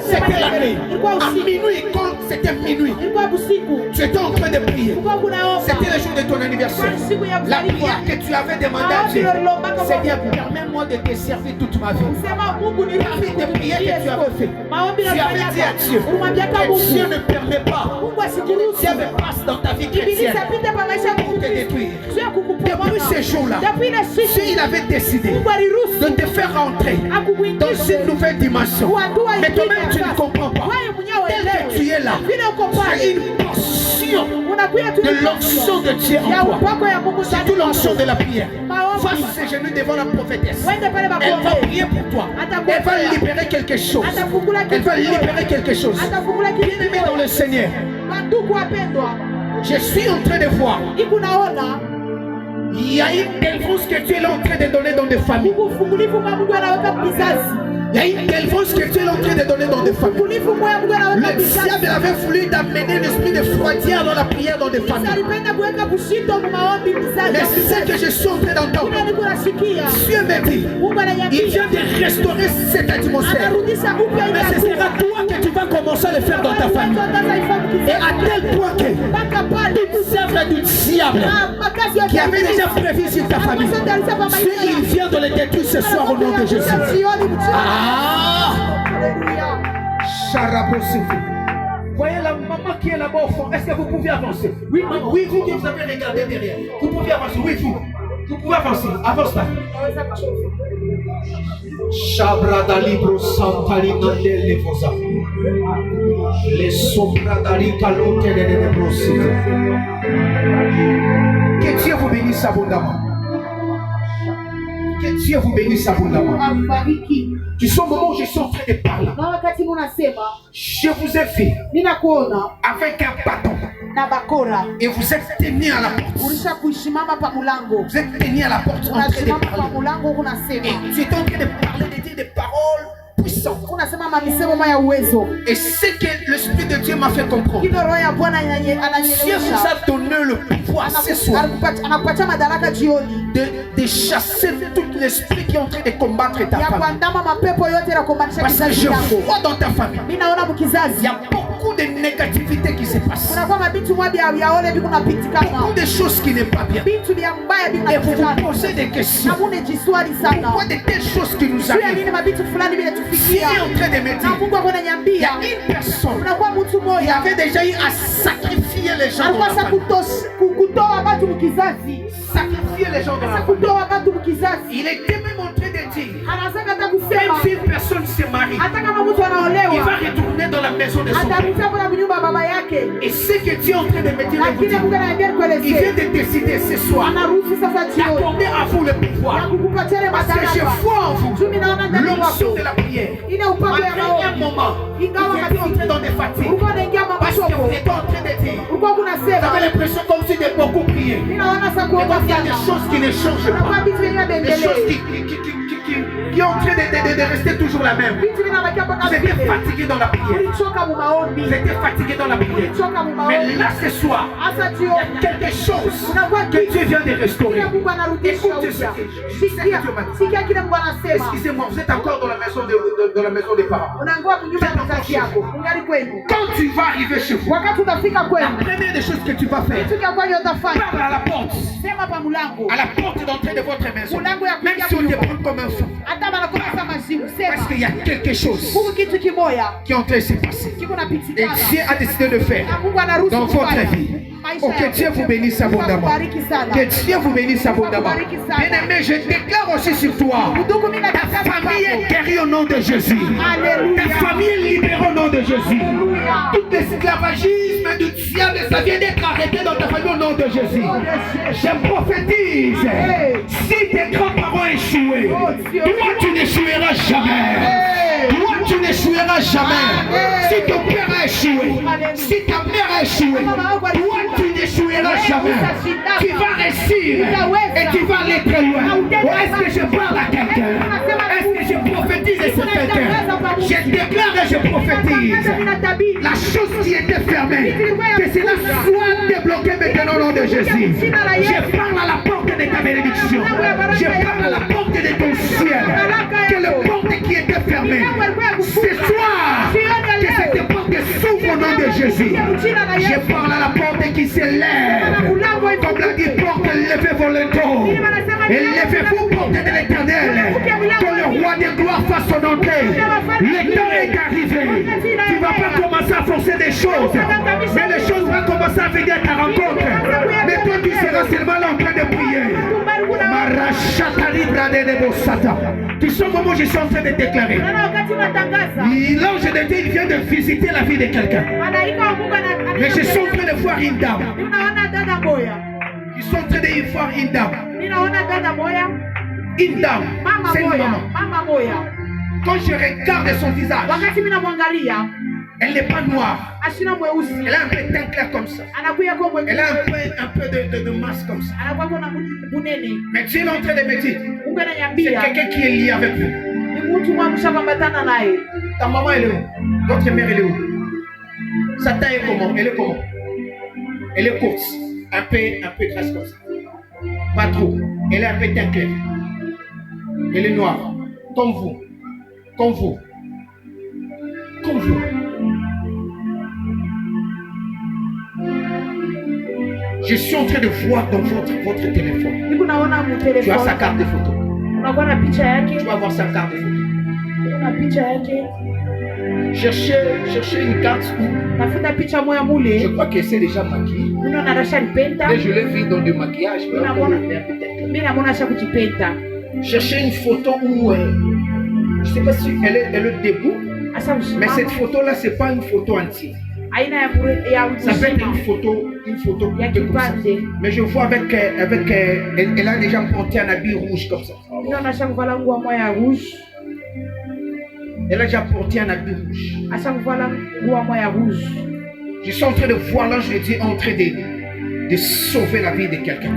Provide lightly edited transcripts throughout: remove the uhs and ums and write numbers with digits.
C'était la nuit. À minuit, quand c'était minuit, tu étais en train de prier. C'était le jour de ton anniversaire. La prière que tu avais demandé à Dieu, Seigneur, permets-moi de te servir toute ma vie. Parmi tes prières que tu avais fait, tu avais dit à Dieu que Dieu ne permet pas. Dieu me passe dans ta vie chrétienne pour te détruire. Depuis ce jour-là, Dieu il avait décidé de te faire rentrer dans une nouvelle dimension. Mais toi-même tu ne comprends pas. Tel que tu es là, c'est une portion de l'onction de Dieu en toi. C'est toute l'onction de la prière. Face ses genoux devant la prophétesse. Elle va prier pour toi. Elle va libérer quelque chose. Elle va libérer quelque chose. Bien-aimé dans le Seigneur, je suis en train de voir. Il y a une délivrance que tu es là en train de donner dans des familles. Il y a une délivrance que tu es en train de donner dans des familles. Le diable avait voulu t'amener l'esprit de froideur dans la prière dans des familles. Mais c'est ce que je suis en train d'entendre. Dieu me dit, il vient de restaurer cette atmosphère. Mais ce sera toi que tu vas commencer à le faire dans ta famille. Et à tel point que toute œuvre du diable qui avait déjà prévu sur ta famille, il vient de les détruire ce soir au nom de Jésus. Voyez la maman qui est là-bas au fond. Est-ce que vous pouvez avancer? Oui, maman. Oui, vous qui vous avez regardé derrière. Vous pouvez avancer. Oui, vous. Vous pouvez avancer. Avance là. Shabradalibro Santalina delle Vosa. Les Sobradali Kalote de Brosite. Que Dieu vous bénisse abondamment. Que Dieu vous bénisse abondamment. Tu sais au moment où je suis en train de parler, je vous ai vu avec un bâton et vous êtes tenu à la porte. Vous êtes tenu à la porte en train de parler. Et tu es en train de parler, de dire des paroles puissantes. Et c'est que l'Esprit de Dieu m'a fait comprendre. Dieu vous a donné le pouvoir ce soir de chasser tout l'esprit qui est en train de combattre ta famille. Parce que je vois dans ta famille, il y a beaucoup de négativité qui se passe. Beaucoup de choses qui n'est pas bien. Et vous vous posez des questions. Pourquoi de telles choses qui nous arrivent? Dieu est en train de me dire, il y a une personne qui avait déjà eu à sacrifier les gens dans la famille. Sacrifier les gens dans la famille. Il était même en train de dire, même si une personne se marie, il va retourner dans la maison de son père. Et ce que Dieu est en train de me dire, il vient de décider ce soir d'accorder à vous le pouvoir. Parce que je vois en vous l'onction de la prière. Malgré un moment, vous êtes entré dans des fatigues. Parce que vous êtes en train de dire, vous avez l'impression comme si de beaucoup prier. Mais quand il y a des choses qui ne changent pas, des choses qui sont en train de rester toujours la même. Vous étiez fatigué dans la prière. Vous étiez fatigué dans la prière. Mais là ce soir, il y a quelque chose que Dieu vient de restaurer. Écoutez ce que Dieu m'a dit. Excusez-moi, vous êtes encore dans la maison des parents. Quand tu vas arriver chez vous, la première des choses que tu vas faire, parle à la porte. À la porte d'entrée de votre maison. Même si on te prend comme un fou. Parce qu'il y a quelque chose qui est en train de se passer. Et Dieu a décidé de faire dans votre vie. Oh, que Dieu vous bénisse abondamment. Que Dieu vous bénisse abondamment. Bien-aimé, je déclare aussi sur toi. Ta famille est guérie au nom de Jésus. Ta famille est libérée au nom de Jésus. Tout l'esclavagisme du diable, ça vient d'être arrêté dans ta famille au nom de Jésus. Je prophétise. Si tes grands-parents ont échoué, toi tu n'échoueras jamais. Toi tu n'échoueras jamais. Si ton père a échoué, si ta mère a échoué, toi tu n'échoueras jamais. Tu vas réussir et tu vas aller très loin. Est-ce que je parle à quelqu'un? Est-ce que je prophétise sur quelqu'un? Je déclare et je prophétise. La chose qui était fermée, que cela soit débloqué maintenant au nom de Jésus. Je parle à la porte de ta bénédiction. Je parle à la porte de ton ciel. Que le porte qui était fermé, ce soir, Jésus. Je parle à la porte qui s'élève. Comme l'a dit, porte, levez vos linteaux. Élevez-vous, porte de l'Éternel. Que le roi des gloires fasse son entrée. Le temps est arrivé. Tu ne vas pas commencer à forcer des choses. Mais les choses vont commencer à venir à ta rencontre. Mais toi, tu seras seulement là en train de prier. Tu sais comment je suis en train de déclarer. L'ange de Dieu vient de visiter la vie de quelqu'un. Mais je suis en train de voir une dame. Je suis en train de voir une dame. Une dame. C'est une maman. Quand je regarde son visage, elle n'est pas noire. Elle a un peu teint clair comme ça. Elle a un peu de masse comme ça. Mais tu es en train de me dire, c'est quelqu'un qui est lié avec vous. Ta maman, elle est où? Votre mère, elle est où? Sa taille est comment? Elle est comment? Elle est courte. Un peu grasse comme ça. Pas trop. Elle est un peu teint clair. Elle est noire. Comme vous. Comme vous. Comme vous. Je suis en train de voir dans votre téléphone. Tu as sa carte de photo. Tu vas voir sa carte de photo. Cherchez une carte où je crois qu'elle s'est déjà maquillée. Mais je l'ai vu dans du maquillage. Cherchez une photo où je ne sais pas si elle est debout. Mais cette photo-là, ce n'est pas une photo entière. Ça peut être une photo comme ça. Mais je vois avec elle a déjà porté un habit rouge comme ça. Elle a déjà porté un habit rouge. Je suis en train de voir l'ange de Dieu en train de sauver la vie de quelqu'un.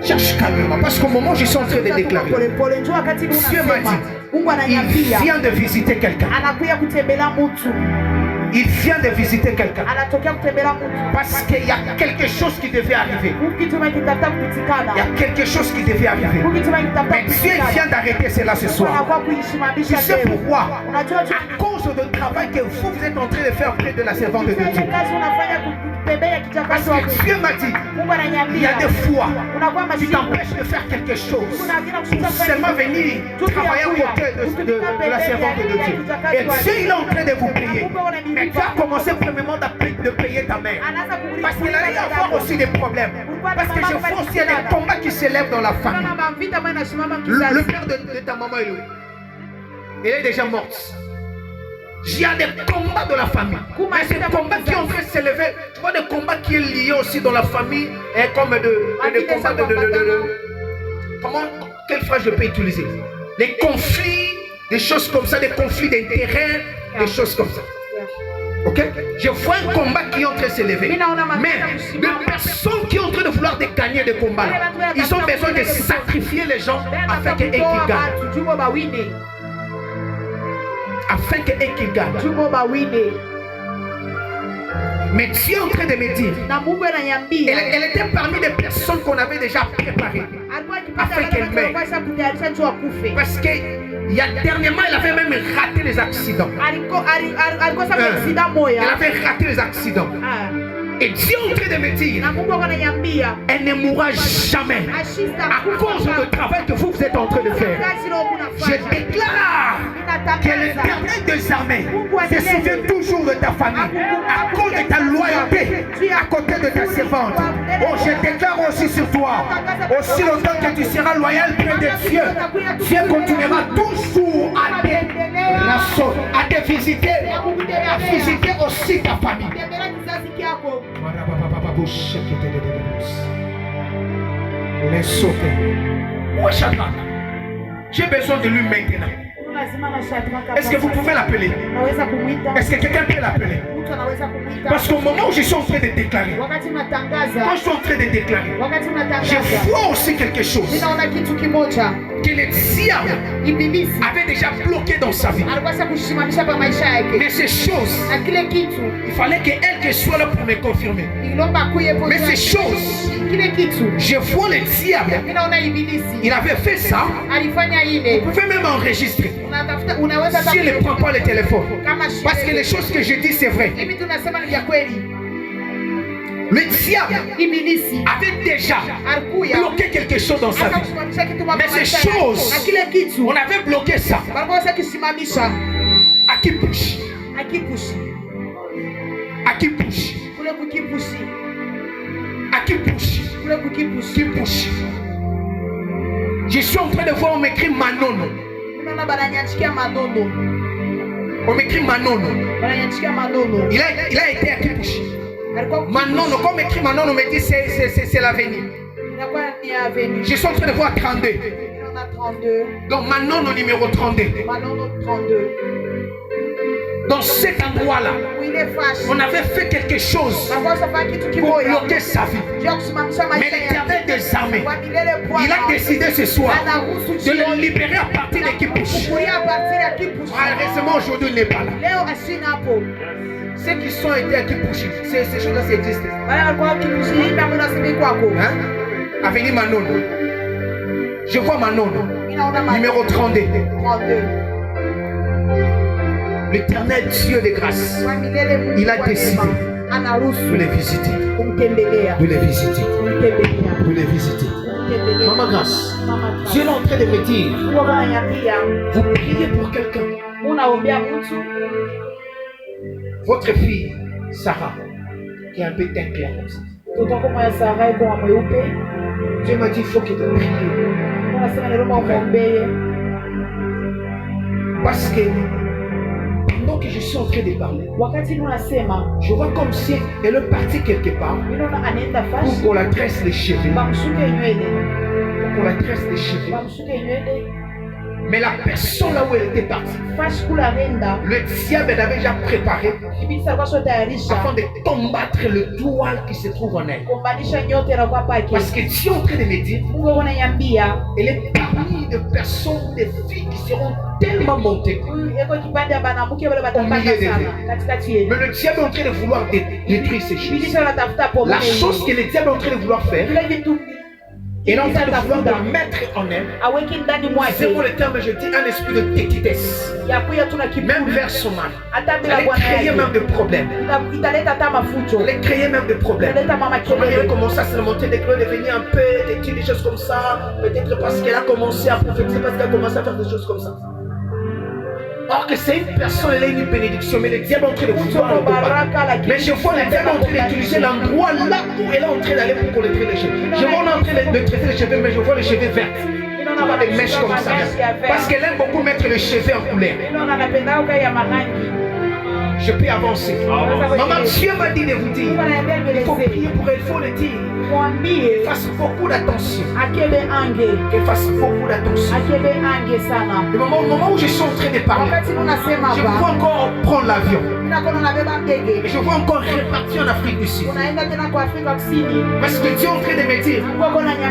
Cherche calmement, parce qu'au moment où je suis en train de déclarer, Dieu m'a dit, il vient de visiter quelqu'un. Il vient de visiter quelqu'un. Parce qu'il y a quelque chose qui devait arriver. Il y a quelque chose qui devait arriver. Mais Dieu vient d'arrêter cela ce soir. Tu sais pourquoi? À cause du travail que vous êtes en train de faire près de la servante de Dieu. Parce que Dieu m'a dit, il y a des fois, tu t'empêches de faire quelque chose. Pour seulement venir travailler à côté de la servante de Dieu. Et Dieu il est en train de vous payer. Mais tu as commencé premièrement de payer ta mère. Parce qu'il allait y avoir aussi des problèmes. Parce que je vois aussi des combats qui s'élèvent dans la famille. Le père de ta maman est où? Elle est déjà morte. Il y a des combats dans la famille. Mais c'est des combats qui ont fait s'élever. Tu vois des combats qui sont liés aussi dans la famille. Et comme des combats quelle phrase je peux utiliser? Les conflits, des choses comme ça, des conflits d'intérêts, des choses comme ça. Ok? Je vois un combat qui est en train de s'élever. Mais des personnes qui sont en train de vouloir gagner des combats, ils ont besoin de sacrifier les gens afin qu'ils gagnent. Afin qu'ils gagnent. Mais Dieu est en train de me dire, elle était parmi les personnes qu'on avait déjà préparées afin qu'elle meure. Parce que dernièrement, elle avait même raté les accidents. Elle avait raté les accidents. Et Dieu est en train de me dire, elle ne mourra jamais à cause du travail que vous êtes en train de faire. Je déclare que l'Éternel des armées se souvient toujours de ta famille à cause de ta loyauté à côté de ta servante. Oh, je déclare aussi sur toi, aussi longtemps que tu seras loyal près de Dieu, Dieu continuera toujours à te visiter, à visiter aussi ta famille. Les sauter. Où est Shadrach? J'ai besoin de lui maintenant. Est-ce que vous pouvez l'appeler? Est-ce que quelqu'un peut l'appeler? Parce qu'au moment où je suis en train de déclarer, quand je suis en train de déclarer, je vois aussi quelque chose que le diable avait déjà bloqué dans sa vie. Mais ces choses, il fallait qu'elle soit là pour me confirmer. Mais ces choses, je vois le diable, il avait fait ça. Vous pouvez même enregistrer si elle ne prend pas le téléphone, parce que les choses que je dis c'est vrai. Le diable avait déjà bloqué quelque chose dans sa vie. Mais ces choses, on avait bloqué ça. À qui pousse? À qui pousse? À qui pousse? À qui pousse? Qui pousse? Je suis en train de voir, on m'écrit Manono. On m'écrit Manono. Il a été à qui pousse? Manono, comme écrit Manono, on me dit c'est l'avenir. Je suis en train de voir 32. Donc Manono numéro 32. Dans cet endroit-là, on avait fait quelque chose pour bloquer sa vie. Mais l'Éternel des armées, il a décidé ce soir de le libérer à partir de Kipouch. Malheureusement, aujourd'hui, il n'est pas là. Ceux qui sont été à Kipouch, ces choses-là, ça existe. Avenir Manono. Je vois Manono, numéro 32. L'Éternel Dieu de grâce, il a décidé de les visiter. De les visiter. De les visiter. Maman Grâce, Dieu est en train de me dire, vous priez pour quelqu'un. Votre fille, Sarah, qui est un peu teint clair comme ça. Dieu m'a dit, il faut que tu pries. Parce que pendant que je suis en train de parler, je vois comme si elle est partie quelque part pour qu'on la tresse les cheveux. Pour qu'on la tresse les cheveux. Mais la personne là où elle était partie, le diable avait déjà préparé afin de combattre le doigt qui se trouve en elle. Parce que Dieu est en train de me dire, elle est parmi des personnes, des filles qui seront tellement montées au milieu des deux. Mais le diable est en train de vouloir détruire ces choses. La chose que le diable est en train de vouloir faire, il est en train de vouloir de mettre en elle. C'est pour le terme, je dis, un esprit de téquitesse. Même vers son mari. Elle a créé même des problèmes. Elle a créé même des problèmes. Son mari a commencé à se remonter des clés, devenir un peu têtu, des choses comme ça. Peut-être parce qu'elle a commencé à prophétiser, parce qu'elle a commencé à faire des choses comme ça. Or que c'est une personne, elle a une bénédiction, mais le diable est en train de vouloir le combattre. Mais je vois le diable en train d'utiliser l'endroit là où elle est en train d'aller pour traiter les cheveux. Je vois en train de traiter les cheveux, mais je vois les cheveux verts. Je vois des mèches comme ça. Parce qu'elle aime beaucoup mettre les cheveux en couleur. Je peux avancer. Maman, Dieu m'a dit de vous dire, il faut prier pour elle, il faut le dire. Qu'elle fasse beaucoup d'attention. Qu'elle fasse beaucoup d'attention. Au moment où je suis en train de parler, je vois encore prendre l'avion. Et je vois encore repartir en Afrique du Sud. Parce que Dieu est en train de me dire,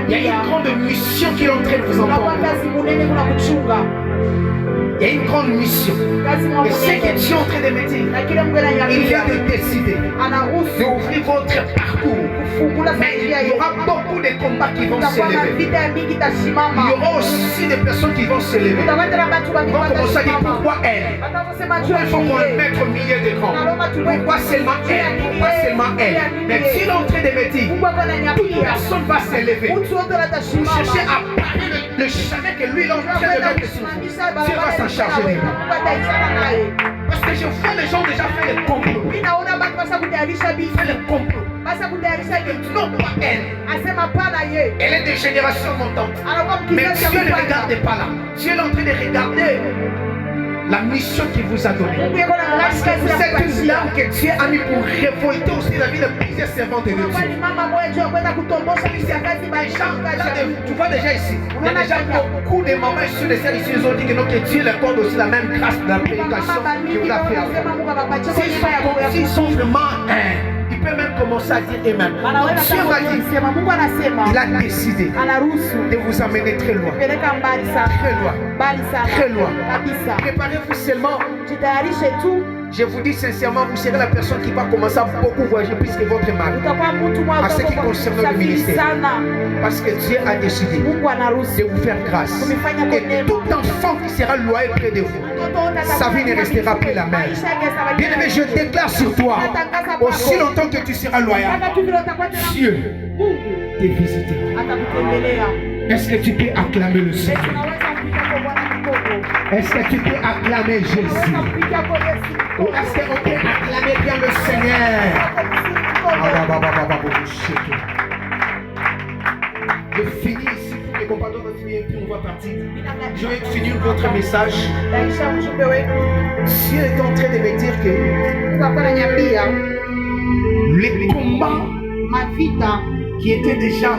il y a une grande mission qui est en train de vous entendre. Il y a une grande mission. Et c'est que Dieu est en train de me dire, il vient de décider d'ouvrir votre parcours. Mais il y aura beaucoup de combats qui vont s'élever. Il y aura aussi des personnes qui vont s'élever. Ils vont commencer à dire pourquoi elle. Pourquoi il faut qu'on le mette au milieu des grands. Pourquoi seulement elle. Pourquoi seulement elle. Mais Dieu est en train de me dire, toute personne va s'élever pour chercher à parer le chalet que lui est en train de mettre sur vous. Dieu va s'en charger de lui. Parce que je vois les gens déjà faire les complots. Faire les complots. Non, pas elle. Elle est de génération montante. Mais Dieu ne regarde pas là. Dieu est en train de regarder la mission qu'il vous a donnée. Parce que c'est une larme que Dieu a mis pour révolter aussi la vie de plusieurs servantes de Dieu. Tu vois déjà ici, il y a déjà beaucoup de mamans issues de celles ici, ils ont dit que, non, que Dieu leur accorde aussi la même grâce de la prédication qu'il vous a fait. S'ils sont vraiment il peut même commencer à dire Amen. Dieu m'a dit, il a décidé de vous amener très loin. Très loin. Très loin. Préparez-vous seulement. Je vous dis sincèrement, vous serez la personne qui va commencer à beaucoup voyager plus que votre mari. À ce qui concerne le ministère. Parce que Dieu a décidé de vous faire grâce. Et tout enfant qui sera loyal près de vous, sa vie ne restera plus la même. Bien aimé, je déclare sur toi, aussi longtemps que tu seras loyal, Dieu te visitera. Est-ce que tu peux acclamer le Seigneur? Est-ce que tu peux acclamer Jésus? Ou est-ce qu'on peut acclamer bien le Seigneur? Je finis ici pour que les compagnons vont finir et puis on va partir. Je vais finir votre message. Dieu est en train de me dire que les combats qui étaient déjà,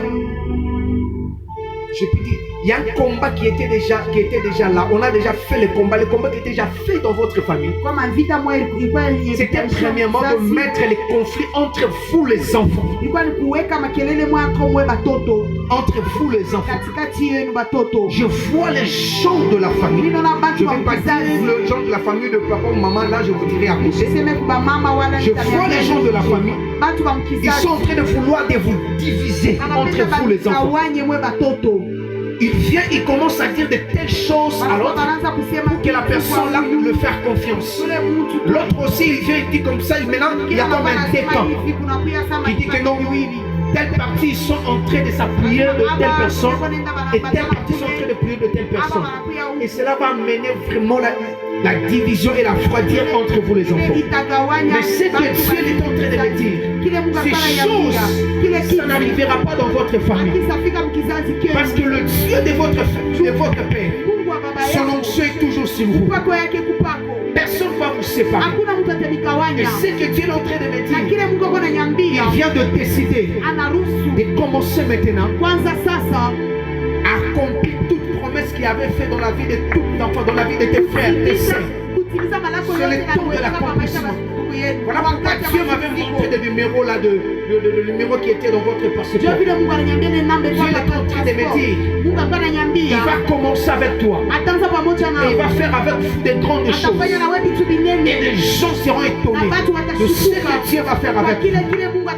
je peux dire, il y a un combat qui était déjà là. On a déjà fait le combat qui était déjà fait dans votre famille. C'était premièrement de mettre les conflits entre vous les enfants. Entre vous les enfants. Je vois les gens de la famille. Je ne vais pas dire les gens de la famille de papa ou maman, là je vous dirai à côté. Je vois les gens de la famille. Ils sont en train de vouloir de vous diviser entre vous les enfants. Il vient, il commence à dire de telles choses à l'autre pour que la personne là le faire confiance. L'autre aussi, il vient, il dit comme ça, maintenant il y a comme un décor. Il dit que non, telle partie ils sont en train de s'appuyer de telle personne et telle partie sont en train de prier de telle personne. Et cela va amener vraiment la division et la froideur entre vous les enfants. Mais ce que Dieu est en train de me dire, ces choses, ça n'arrivera pas dans votre famille. Parce que le Dieu de votre père, son onction est toujours sur vous. Personne ne va vous séparer. Et ce que Dieu est en train de me dire, il vient de décider de commencer maintenant à accomplir toute promesse qu'il avait fait dans la vie de tout enfant, dans la vie de tes frères, tes sœurs. C'est le temps de l'accomplissement. Voilà pourquoi Dieu m'avait montré des numéros là, le numéro qui était dans votre passeport. Dieu est en train de me dire, il va commencer avec toi. Et il va faire avec vous des grandes choses. Et les gens seront étonnés de ce que Dieu va faire avec vous.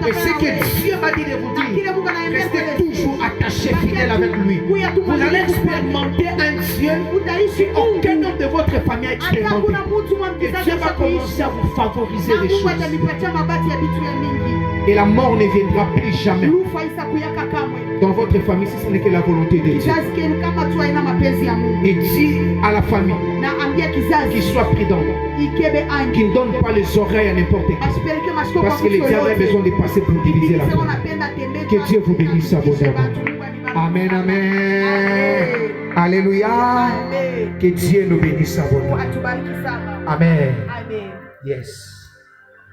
Et ce que Dieu m'a dit de vous dire, restez toujours attachés, fidèles avec lui. Vous allez expérimenter un Dieu qu'aucun homme de votre famille a expérimenté. Et Dieu va commencer à vous favoriser les choses. Et la mort ne viendra plus jamais dans votre famille si ce n'est que la volonté de Dieu. Et dis à la famille qu'il soit prudent, qu'il ne donne pas les oreilles à n'importe qui. Parce que les diables ont besoin de passer pour diviser la famille. Que Dieu vous bénisse abondamment. Amen, amen. Alléluia. Que Dieu nous bénisse abondamment. Amen. Yes.